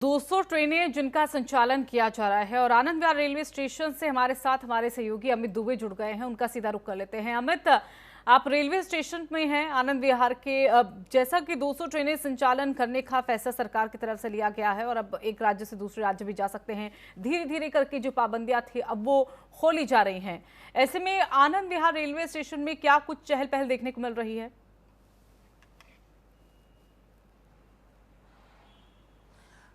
200 ट्रेनें जिनका संचालन किया जा रहा है और आनंद विहार रेलवे स्टेशन से हमारे साथ हमारे सहयोगी अमित दुबे जुड़ गए हैं। उनका सीधा रुख कर लेते हैं। अमित, आप रेलवे स्टेशन में हैं आनंद विहार के। जैसा कि 200 ट्रेनें संचालन करने का फैसला सरकार की तरफ से लिया गया है और अब एक राज्य से दूसरे राज्य भी जा सकते हैं, धीरे धीरे करके जो पाबंदियां थी अब वो खोली जा रही हैं। ऐसे में आनंद विहार रेलवे स्टेशन में क्या कुछ चहल पहल देखने को मिल रही है?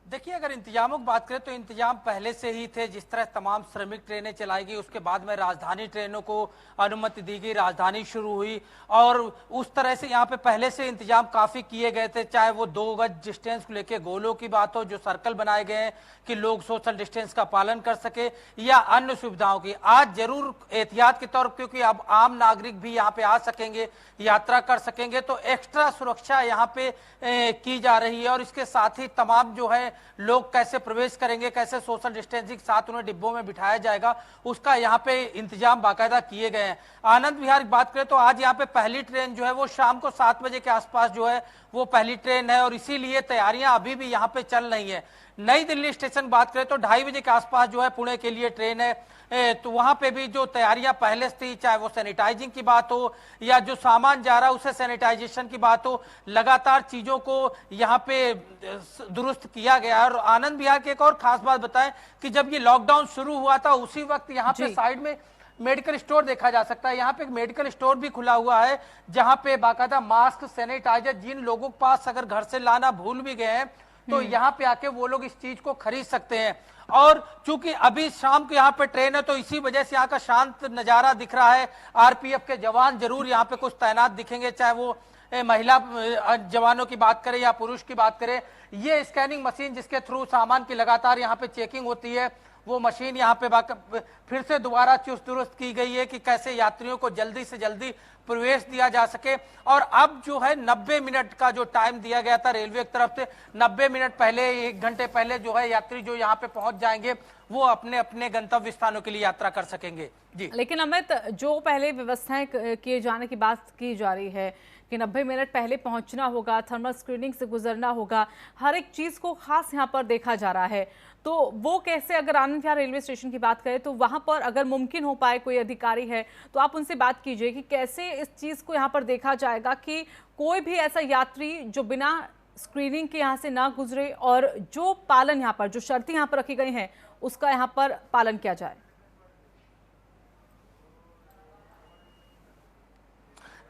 देखिए, अगर इंतजामों की बात करें तो इंतजाम पहले से ही थे। जिस तरह तमाम श्रमिक ट्रेनें चलाई गई, उसके बाद में राजधानी ट्रेनों को अनुमति दी गई, राजधानी शुरू हुई और उस तरह से यहाँ पे पहले से इंतजाम काफी किए गए थे। चाहे वो 2 गज डिस्टेंस को लेकर गोलों की बात हो, जो सर्कल बनाए गए हैं कि लोग सोशल डिस्टेंस का पालन कर सके, या अन्य सुविधाओं की। आज जरूर एहतियात के तौर पर, क्योंकि अब आम नागरिक भी यहाँ पे आ सकेंगे, यात्रा कर सकेंगे, तो एक्स्ट्रा सुरक्षा यहाँ पे की जा रही है। और इसके साथ ही तमाम जो है लोग कैसे प्रवेश करेंगे, कैसे सोशल डिस्टेंसिंग के साथ उन्हें डिब्बों में बिठाया जाएगा, उसका यहाँ पे इंतजाम बाकायदा किए गए हैं। आनंद विहार की बात करें तो आज यहाँ पे पहली ट्रेन जो है वो शाम को 7 बजे के आसपास जो है वो पहली ट्रेन है और इसीलिए तैयारियां अभी भी यहाँ पे चल रही है। नई दिल्ली स्टेशन बात करें तो 2:30 बजे के आसपास जो है पुणे के लिए ट्रेन है। तो वहां पे भी जो तैयारियां पहले से थी, चाहे वो सैनिटाइजिंग की बात हो या जो सामान जा रहा है उसे सैनिटाइजेशन की बात हो, लगातार चीजों को यहाँ पे दुरुस्त किया गया है। और आनंद विहार की एक और खास बात बताएं कि जब ये लॉकडाउन शुरू हुआ था उसी वक्त यहाँ पे साइड में मेडिकल स्टोर देखा जा सकता है। यहाँ पे एक मेडिकल स्टोर भी खुला हुआ है जहां पे बाकायदा मास्क, सैनिटाइजर, जिन लोगों के पास अगर घर से लाना भूल भी गए हैं तो यहाँ पे आके वो लोग इस चीज को खरीद सकते हैं। और चूंकि अभी शाम को यहाँ पे ट्रेन है तो इसी वजह से यहाँ का शांत नजारा दिख रहा है। आरपीएफ के जवान जरूर यहाँ पे कुछ तैनात दिखेंगे, चाहे वो महिला जवानों की बात करें या पुरुष की बात करें। ये स्कैनिंग मशीन जिसके थ्रू सामान की लगातार यहाँ पे चेकिंग होती है, वो मशीन यहाँ पे फिर से दोबारा चुस्त दुरुस्त की गई है कि कैसे यात्रियों को जल्दी से जल्दी प्रवेश दिया जा सके। और अब जो है 90 मिनट का जो टाइम दिया गया था रेलवे की तरफ से, 90 मिनट पहले, 1 घंटे पहले जो है यात्री जो यहाँ पे पहुंच जाएंगे वो अपने अपने गंतव्य स्थानों के लिए यात्रा कर सकेंगे। जी, लेकिन अमित, जो पहले व्यवस्थाएं किए जाने की बात की जा रही है कि 90 मिनट पहले पहुंचना होगा, थर्मल स्क्रीनिंग से गुजरना होगा, हर एक चीज को खास यहाँ पर देखा जा रहा है, तो वो कैसे, अगर आनंद विहार रेलवे स्टेशन की बात करें तो वहां पर अगर मुमकिन हो पाए, कोई अधिकारी है तो आप उनसे बात कीजिए कि कैसे इस चीज को यहाँ पर देखा जाएगा कि कोई भी ऐसा यात्री जो बिना स्क्रीनिंग के यहाँ से ना गुजरे और जो पालन यहाँ पर, जो शर्तें यहाँ पर रखी गई हैं उसका यहाँ पर पालन किया जाए।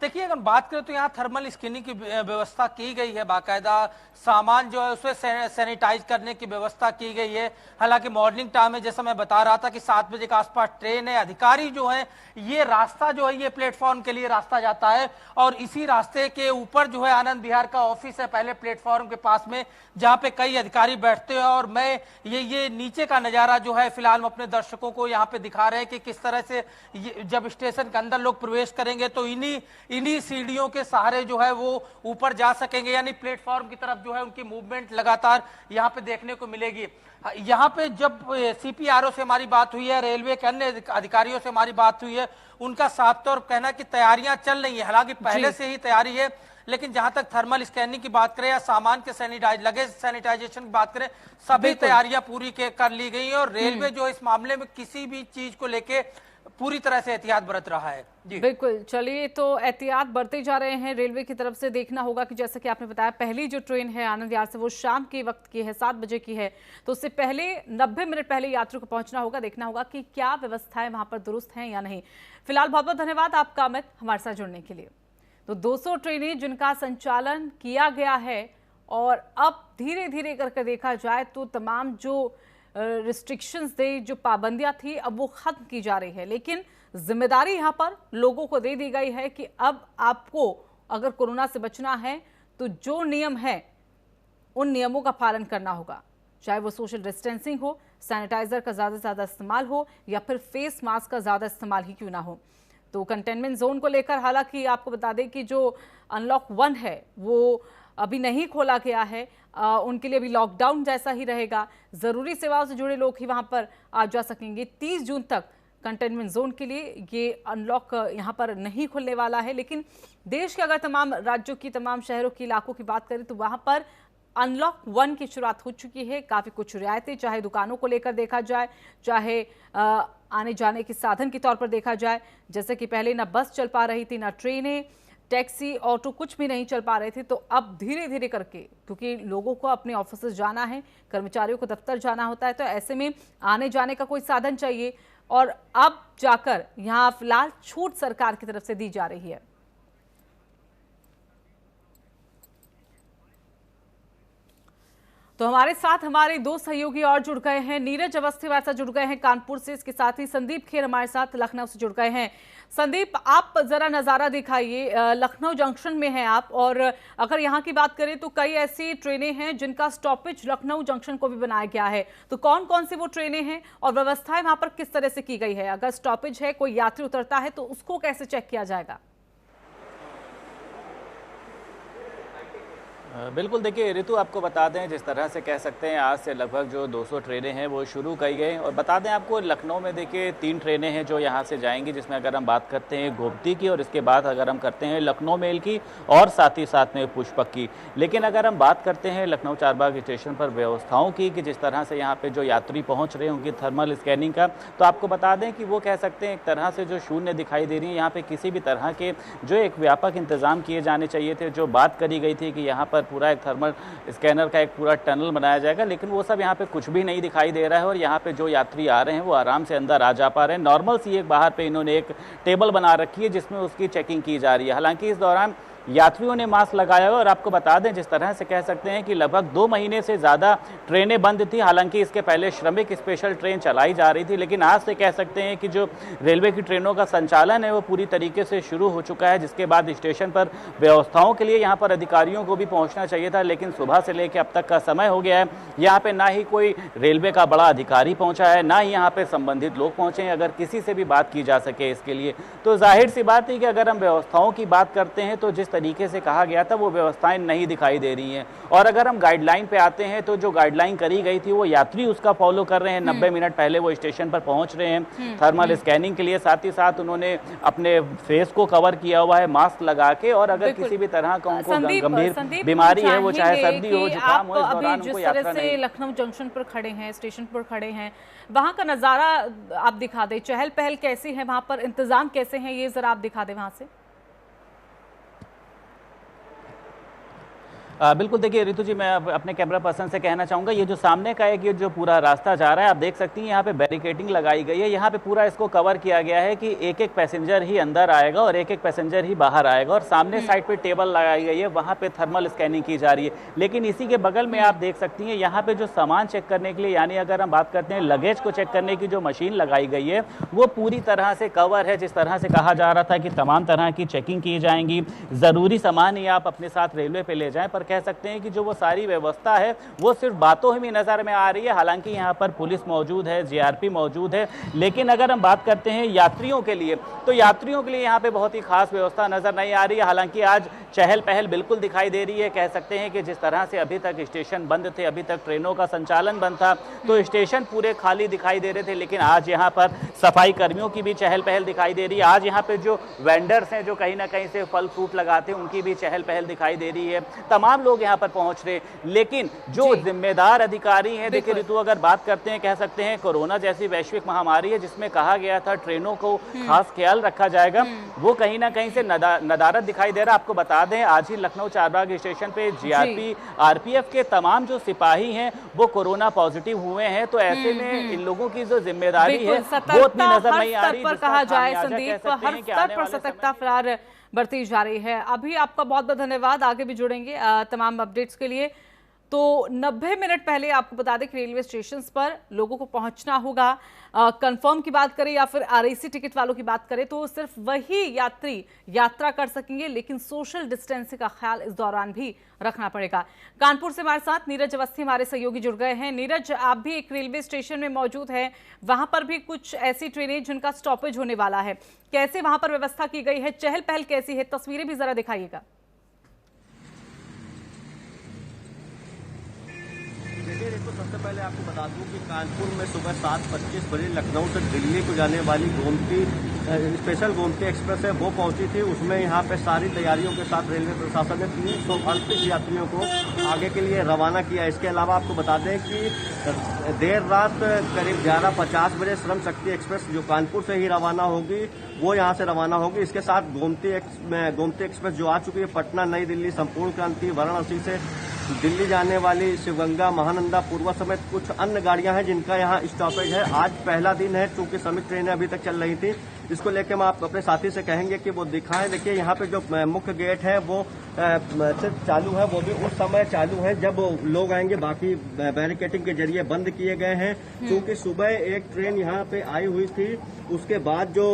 देखिए, अगर बात करें तो यहाँ थर्मल स्क्रीनिंग की व्यवस्था की गई है। बाकायदा सामान जो है उसे सैनिटाइज करने की व्यवस्था की गई है। हालांकि मॉर्निंग टाइम में, जैसा मैं बता रहा था कि 7 बजे के आसपास ट्रेन है, अधिकारी जो है ये रास्ता जो है ये प्लेटफॉर्म के लिए रास्ता जाता है और इसी रास्ते के ऊपर जो है आनंद विहार का ऑफिस है, पहले प्लेटफॉर्म के पास में, जहाँ पे कई अधिकारी बैठते हैं। और मैं ये नीचे का नजारा जो है फिलहाल हम अपने दर्शकों को यहाँ पे दिखा रहे हैं कि किस तरह से जब स्टेशन के अंदर लोग प्रवेश करेंगे तो इन्हीं सीढ़ियों के सहारे जो है वो ऊपर जा सकेंगे, यानी प्लेटफॉर्म की तरफ जो है उनकी मूवमेंट लगातार यहाँ पे देखने को मिलेगी। यहाँ पे जब सीपीआरओ से हमारी बात हुई है, रेलवे के अन्य अधिकारियों से हमारी बात हुई है, उनका साफ तौर पर कहना कि तैयारियां चल रही है। हालांकि पहले से ही तैयारी है, लेकिन जहां तक थर्मल स्कैनिंग की बात करें या सामान के लगेज सैनिटाइजेशन की बात करें, सभी तैयारियां पूरी कर ली गई है और रेलवे जो इस मामले में किसी भी चीज को लेके पूरी तरह से एहतियात बरत रहा है। जी बिल्कुल, चलिए, तो एहतियात बरते जा रहे हैं रेलवे की तरफ से। देखना होगा कि जैसा कि आपने बताया पहली जो ट्रेन है आनंद विहार से वो शाम के वक्त की है, 7 बजे की है, तो उससे पहले 90 मिनट पहले यात्रियों को पहुंचना होगा। देखना होगा कि क्या व्यवस्थाएं वहां पर दुरुस्त हैं या नहीं। फिलहाल बहुत बहुत धन्यवाद आपका अमित, हमारे साथ जुड़ने के लिए। तो 200 ट्रेनें जिनका संचालन किया गया है और अब धीरे धीरे करके देखा जाए तो तमाम जो रिस्ट्रिक्शंस थे, जो पाबंदियां थी, अब वो खत्म की जा रही है। लेकिन जिम्मेदारी यहां पर लोगों को दे दी गई है कि अब आपको अगर कोरोना से बचना है तो जो नियम है उन नियमों का पालन करना होगा, चाहे वो सोशल डिस्टेंसिंग हो, सैनिटाइजर का ज़्यादा से ज़्यादा इस्तेमाल हो या फिर फेस मास्क का ज़्यादा इस्तेमाल ही क्यों ना हो। तो कंटेनमेंट जोन को लेकर हालांकि आपको बता दें कि जो अनलॉक 1 है वो अभी नहीं खोला गया है, उनके लिए अभी लॉकडाउन जैसा ही रहेगा। ज़रूरी सेवाओं से जुड़े लोग ही वहाँ पर आ जा सकेंगे। 30 जून तक कंटेनमेंट जोन के लिए ये अनलॉक यहाँ पर नहीं खुलने वाला है। लेकिन देश के अगर तमाम राज्यों की, तमाम शहरों की, इलाकों की बात करें तो वहाँ पर अनलॉक 1 की शुरुआत हो चुकी है। काफी कुछ रियायतें, चाहे दुकानों को लेकर देखा जाए, चाहे आने जाने के साधन के तौर पर देखा जाए। जैसे कि पहले ना बस चल पा रही थी, ना ट्रेनें, टैक्सी, ऑटो कुछ भी नहीं चल पा रहे थे। तो अब धीरे धीरे करके, क्योंकि लोगों को अपने ऑफिस जाना है, कर्मचारियों को दफ्तर जाना होता है, तो ऐसे में आने जाने का कोई साधन चाहिए। और अब जाकर यहाँ फिलहाल छूट सरकार की तरफ से दी जा रही है। तो हमारे साथ हमारे दो सहयोगी और जुड़ गए हैं। नीरज अवस्थी हमारे साथ जुड़ गए हैं कानपुर से, इसके साथ ही संदीप खेर हमारे साथ लखनऊ से जुड़ गए हैं। संदीप, आप जरा नज़ारा दिखाइए, लखनऊ जंक्शन में हैं आप, और अगर यहाँ की बात करें तो कई ऐसी ट्रेनें हैं जिनका स्टॉपेज लखनऊ जंक्शन को भी बनाया गया है। तो कौन कौन सी वो ट्रेनें हैं और व्यवस्थाएं वहां पर किस तरह से की गई है? अगर स्टॉपेज है, कोई यात्री उतरता है तो उसको कैसे चेक किया जाएगा? बिल्कुल, देखिए ऋतु, आपको बता दें, जिस तरह से कह सकते हैं आज से लगभग जो 200 ट्रेनें हैं वो शुरू की गई। और बता दें आपको, लखनऊ में देखिए 3 ट्रेनें हैं जो यहाँ से जाएंगी, जिसमें अगर हम बात करते हैं गोमती की, और इसके बाद अगर हम करते हैं लखनऊ मेल की, और साथ ही साथ में पुष्पक की। लेकिन अगर हम बात करते हैं लखनऊ चारबाग स्टेशन पर व्यवस्थाओं की, कि जिस तरह से यहाँ पर जो यात्री पहुँच रहे हैं उनकी थर्मल स्कैनिंग का, तो आपको बता दें कि वो कह सकते हैं एक तरह से जो शून्य दिखाई दे रही है। यहाँ पर किसी भी तरह के जो एक व्यापक इंतजाम किए जाने चाहिए थे, जो बात करी गई थी कि यहाँ पर पूरा एक थर्मल स्कैनर का एक पूरा टनल बनाया जाएगा, लेकिन वो सब यहाँ पे कुछ भी नहीं दिखाई दे रहा है। और यहाँ पे जो यात्री आ रहे हैं वो आराम से अंदर आ जा पा रहे हैं। नॉर्मल सी एक बाहर पे इन्होंने एक टेबल बना रखी है जिसमें उसकी चेकिंग की जा रही है। हालांकि इस दौरान यात्रियों ने मास्क लगाया हुआ। और आपको बता दें, जिस तरह से कह सकते हैं कि लगभग 2 महीने से ज़्यादा ट्रेनें बंद थी। हालांकि इसके पहले श्रमिक स्पेशल ट्रेन चलाई जा रही थी, लेकिन आज से कह सकते हैं कि जो रेलवे की ट्रेनों का संचालन है वो पूरी तरीके से शुरू हो चुका है। जिसके बाद स्टेशन पर व्यवस्थाओं के लिए यहाँ पर अधिकारियों को भी पहुँचना चाहिए था, लेकिन सुबह से लेकर अब तक का समय हो गया है, यहाँ पर ना ही कोई रेलवे का बड़ा अधिकारी पहुँचा है, ना ही यहाँ पर संबंधित लोग पहुँचे हैं अगर किसी से भी बात की जा सके इसके लिए। तो जाहिर सी बात है कि अगर हम व्यवस्थाओं की बात करते हैं तो जिस तरीके से कहा गया था वो व्यवस्थाएं नहीं दिखाई दे रही हैं। और अगर हम गाइडलाइन पे आते हैं तो जो गाइडलाइन करी गई थी वो यात्री उसका फॉलो कर रहे हैं। 90 मिनट पहले वो स्टेशन पर पहुंच रहे हैं थर्मल स्कैनिंग के लिए। साथ ही साथ उन्होंने अपने फेस को कवर किया हुआ है मास्क लगा के। और अगर किसी भी तरह का उनको गंभीर बीमारी है, वो चाहे सर्दी हो, जुकाम हो, इस दौरान उनको यात्रा नहीं। लखनऊ जंक्शन पर खड़े हैं, स्टेशन पर खड़े हैं, वहां का नजारा आप दिखा दे, चहल पहल कैसी है वहां पर, इंतजाम कैसे हैं, ये जरा आप दिखा दे वहां से। बिल्कुल, देखिए ऋतु जी, मैं अपने कैमरा पर्सन से कहना चाहूँगा, ये जो सामने का एक ये जो पूरा रास्ता जा रहा है, आप देख सकती हैं यहाँ पे बैरिकेडिंग लगाई गई है। यहाँ पे पूरा इसको कवर किया गया है कि एक एक पैसेंजर ही अंदर आएगा और एक एक पैसेंजर ही बाहर आएगा। और सामने साइड पे टेबल लगाई गई है, वहाँ पे थर्मल स्कैनिंग की जा रही है। लेकिन इसी के बगल में आप देख सकती हैं यहाँ पे जो सामान चेक करने के लिए, यानी अगर हम बात करते हैं लगेज को चेक करने की जो मशीन लगाई गई है, वो पूरी तरह से कवर है। जिस तरह से कहा जा रहा था कि तमाम तरह की चेकिंग की जाएंगी, ज़रूरी सामान ही आप अपने साथ रेलवे पे ले जाएं, पर कह सकते हैं कि जो वो सारी व्यवस्था है वो सिर्फ बातों में नजर में आ रही है। हालांकि यहाँ पर पुलिस मौजूद है, जीआरपी मौजूद है, लेकिन अगर हम बात करते हैं यात्रियों के लिए, तो यात्रियों के लिए यहाँ पे बहुत ही खास व्यवस्था नजर नहीं आ रही है। हालांकि आज चहल पहल बिल्कुल दिखाई दे रही है। कह सकते हैं कि जिस तरह से अभी तक स्टेशन बंद थे, अभी तक ट्रेनों का संचालन बंद था, तो स्टेशन पूरे खाली दिखाई दे रहे थे, लेकिन आज यहाँ पर सफाई कर्मियों की भी चहल पहल दिखाई दे रही है। आज यहाँ पे जो वेंडर्स हैं, जो कहीं ना कहीं से फल फ्रूट लगाते हैं, उनकी भी चहल पहल दिखाई दे रही है। तमाम लोग यहाँ पर पहुंच रहे, लेकिन जो जिम्मेदार अधिकारी हैं, देखिए ऋतु, अगर बात करते हैं, कह सकते हैं कोरोना जैसी वैश्विक महामारी है जिसमें कहा गया था ट्रेनों को खास ख्याल रखा जाएगा, वो कहीं ना कहीं से नदारत दिखाई दे रहा है। आपको बता दें, आज ही लखनऊ चारबाग स्टेशन पे जीआरपी आरपीएफ के तमाम जो सिपाही हैं वो कोरोना पॉजिटिव हुए हैं। तो ऐसे में इन लोगों की जो जिम्मेदारी है वो उतनी नजर नहीं आ रही। कहा जाए संदीप, हर स्तर पर सतर्कता फिलहाल बढ़ती जा रही है। अभी आपका बहुत बहुत धन्यवाद, आगे भी जुड़ेंगे तमाम अपडेट्स के लिए। तो 90 मिनट पहले आपको बता दें कि रेलवे स्टेशन पर लोगों को पहुंचना होगा। कंफर्म की बात करें या फिर आरएसी टिकट वालों की बात करें तो सिर्फ वही यात्री यात्रा कर सकेंगे, लेकिन सोशल डिस्टेंसिंग का ख्याल इस दौरान भी रखना पड़ेगा। कानपुर से हमारे साथ नीरज अवस्थी हमारे सहयोगी जुड़ गए हैं। नीरज, आप भी एक रेलवे स्टेशन में मौजूद हैं, वहां पर भी कुछ ऐसी ट्रेनें जिनका स्टॉपेज होने वाला है, कैसे वहां पर व्यवस्था की गई है, चहल पहल कैसी है, तस्वीरें भी जरा दिखाइएगा। देखिए, सबसे पहले आपको बता दूं कि कानपुर में सुबह 7:25 बजे लखनऊ से दिल्ली को जाने वाली गोमती स्पेशल गोमती एक्सप्रेस है वो पहुंची थी। उसमें यहाँ पे सारी तैयारियों के साथ रेलवे प्रशासन ने 338 यात्रियों को आगे के लिए रवाना किया। इसके अलावा आपको बता दें कि देर रात करीब 11:50 बजे श्रम शक्ति एक्सप्रेस जो कानपुर से ही रवाना होगी वो यहाँ से रवाना होगी। इसके साथ गोमती एक्सप्रेस जो आ चुकी है पटना नई दिल्ली संपूर्ण क्रांति वाराणसी से दिल्ली जाने वाली शिवगंगा महानंदा पूर्वा समेत कुछ अन्य गाड़ियां हैं जिनका यहाँ स्टॉपेज है। आज पहला दिन है, चूंकि श्रमिक ट्रेनें अभी तक चल रही थी। इसको लेकर मैं आप अपने साथी से कहेंगे कि वो दिखाएं। देखिए यहाँ पे जो मुख्य गेट है वो सिर्फ चालू है, वो भी उस समय चालू है जब लोग आएंगे, बाकी बैरिकेटिंग के जरिए बंद किए गए हैं। क्योंकि सुबह एक ट्रेन यहाँ पे आई हुई थी, उसके बाद जो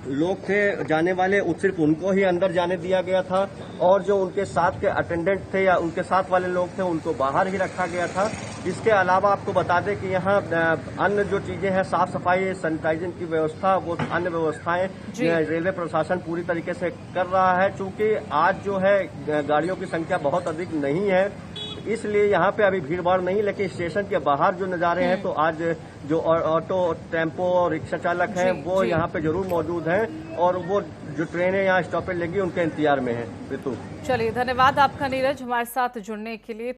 लोग थे जाने वाले सिर्फ उनको ही अंदर जाने दिया गया था और जो उनके साथ के अटेंडेंट थे या उनके साथ वाले लोग थे उनको बाहर ही रखा गया था। इसके अलावा आपको बता दें कि यहाँ अन्य जो चीजें हैं, साफ सफाई, सैनिटाइजिंग की व्यवस्था, वो अन्य व्यवस्थाएं रेलवे प्रशासन पूरी तरीके से कर रहा है। चूंकि आज जो है गाड़ियों की संख्या बहुत अधिक नहीं है, इसलिए यहाँ पे अभी भीड़ भाड़ नहीं। लेकिन स्टेशन के बाहर जो नज़ारे हैं तो आज जो ऑटो, टेम्पो और रिक्शा चालक हैं वो यहाँ पे जरूर मौजूद हैं और वो जो ट्रेनें यहाँ स्टॉपेज लगी उनके इंतजार में हैं। ऋतु, चलिए धन्यवाद आपका नीरज, हमारे साथ जुड़ने के लिए।